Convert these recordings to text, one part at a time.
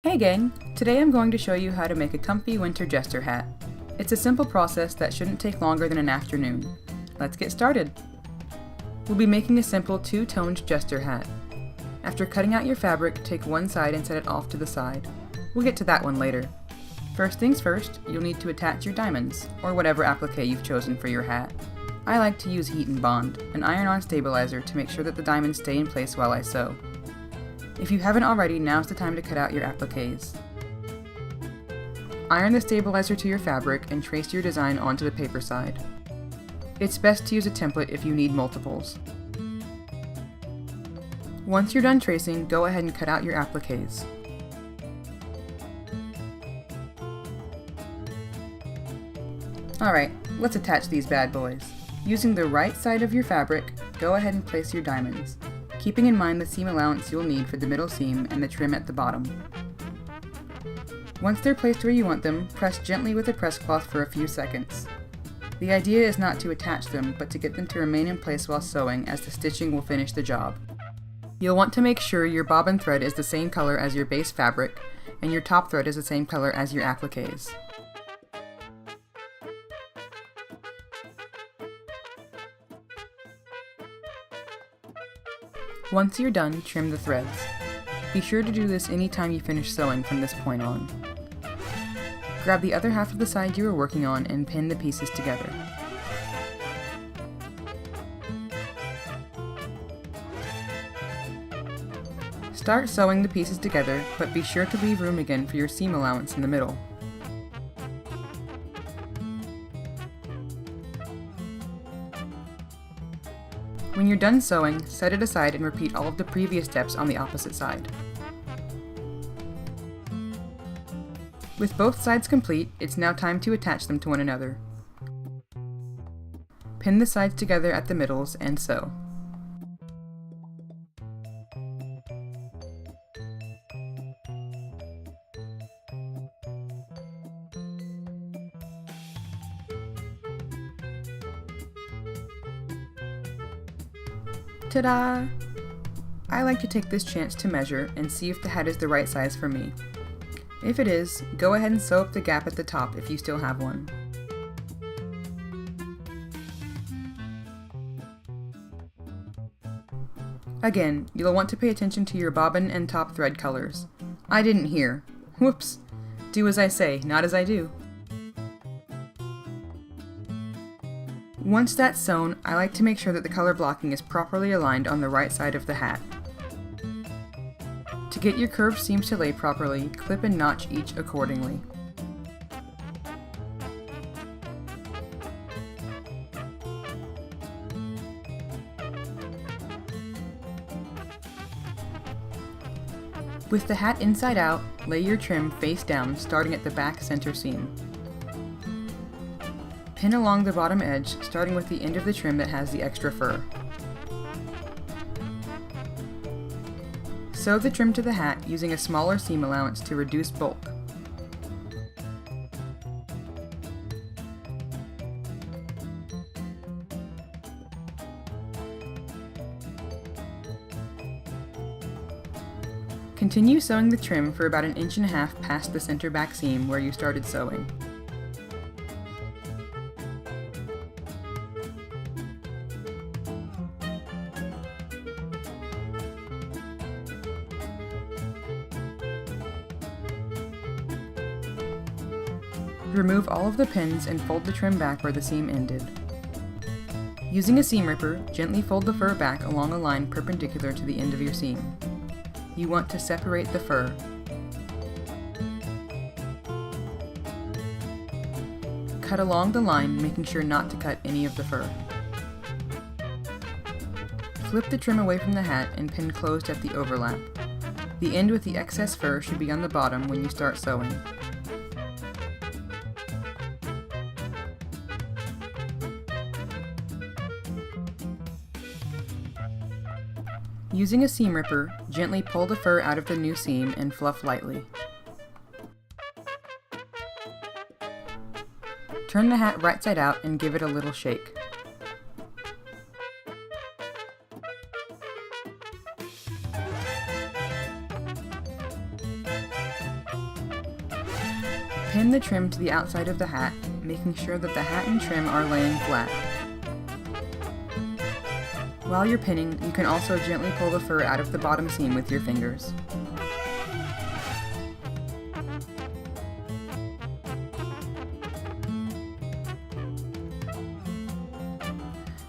Hey gang! Today I'm going to show you how to make a comfy winter jester hat. It's a simple process that shouldn't take longer than an afternoon. Let's get started! We'll be making a simple two-toned jester hat. After cutting out your fabric, take one side and set it off to the side. We'll get to that one later. First things first, you'll need to attach your diamonds, or whatever applique you've chosen for your hat. I like to use Heat and Bond, an iron-on stabilizer, to make sure that the diamonds stay in place while I sew. If you haven't already, now's the time to cut out your appliques. Iron the stabilizer to your fabric and trace your design onto the paper side. It's best to use a template if you need multiples. Once you're done tracing, go ahead and cut out your appliques. Alright, let's attach these bad boys. Using the right side of your fabric, go ahead and place your diamonds, keeping in mind the seam allowance you'll need for the middle seam and the trim at the bottom. Once they're placed where you want them, press gently with a press cloth for a few seconds. The idea is not to attach them, but to get them to remain in place while sewing, as the stitching will finish the job. You'll want to make sure your bobbin thread is the same color as your base fabric, and your top thread is the same color as your appliques. Once you're done, trim the threads. Be sure to do this anytime you finish sewing from this point on. Grab the other half of the side you were working on and pin the pieces together. Start sewing the pieces together, but be sure to leave room again for your seam allowance in the middle. When you're done sewing, set it aside and repeat all of the previous steps on the opposite side. With both sides complete, it's now time to attach them to one another. Pin the sides together at the middles and sew. Ta-da! I like to take this chance to measure and see if the hat is the right size for me. If it is, go ahead and sew up the gap at the top if you still have one. Again, you'll want to pay attention to your bobbin and top thread colors. I didn't hear. Whoops! Do as I say, not as I do. Once that's sewn, I like to make sure that the color blocking is properly aligned on the right side of the hat. To get your curved seams to lay properly, clip and notch each accordingly. With the hat inside out, lay your trim face down, starting at the back center seam. Pin along the bottom edge, starting with the end of the trim that has the extra fur. Sew the trim to the hat using a smaller seam allowance to reduce bulk. Continue sewing the trim for about 1.5 inches past the center back seam where you started sewing. Remove all of the pins and fold the trim back where the seam ended. Using a seam ripper, gently fold the fur back along a line perpendicular to the end of your seam. You want to separate the fur. Cut along the line, making sure not to cut any of the fur. Flip the trim away from the hat and pin closed at the overlap. The end with the excess fur should be on the bottom when you start sewing. Using a seam ripper, gently pull the fur out of the new seam and fluff lightly. Turn the hat right side out and give it a little shake. pin the trim to the outside of the hat, making sure that the hat and trim are laying flat. While you're pinning, you can also gently pull the fur out of the bottom seam with your fingers.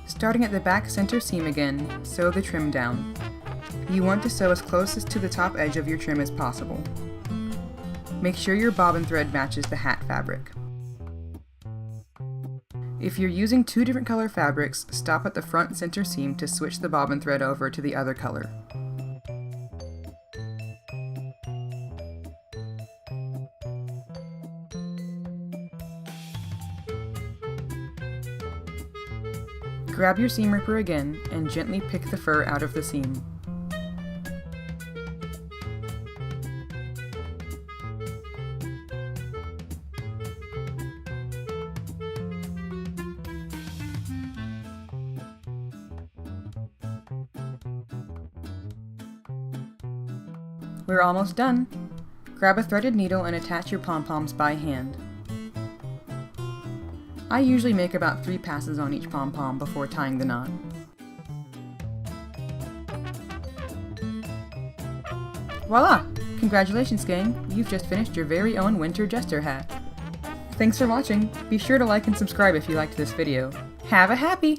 Starting at the back center seam again, sew the trim down. You want to sew as close to the top edge of your trim as possible. Make sure your bobbin thread matches the hat fabric. If you're using two different color fabrics, stop at the front center seam to switch the bobbin thread over to the other color. Grab your seam ripper again and gently pick the fur out of the seam. We're almost done. Grab a threaded needle and attach your pom-poms by hand. I usually make about 3 passes on each pom-pom before tying the knot. Voila! Congratulations, gang! You've just finished your very own winter jester hat. Thanks for watching. Be sure to like and subscribe if you liked this video. Have a happy!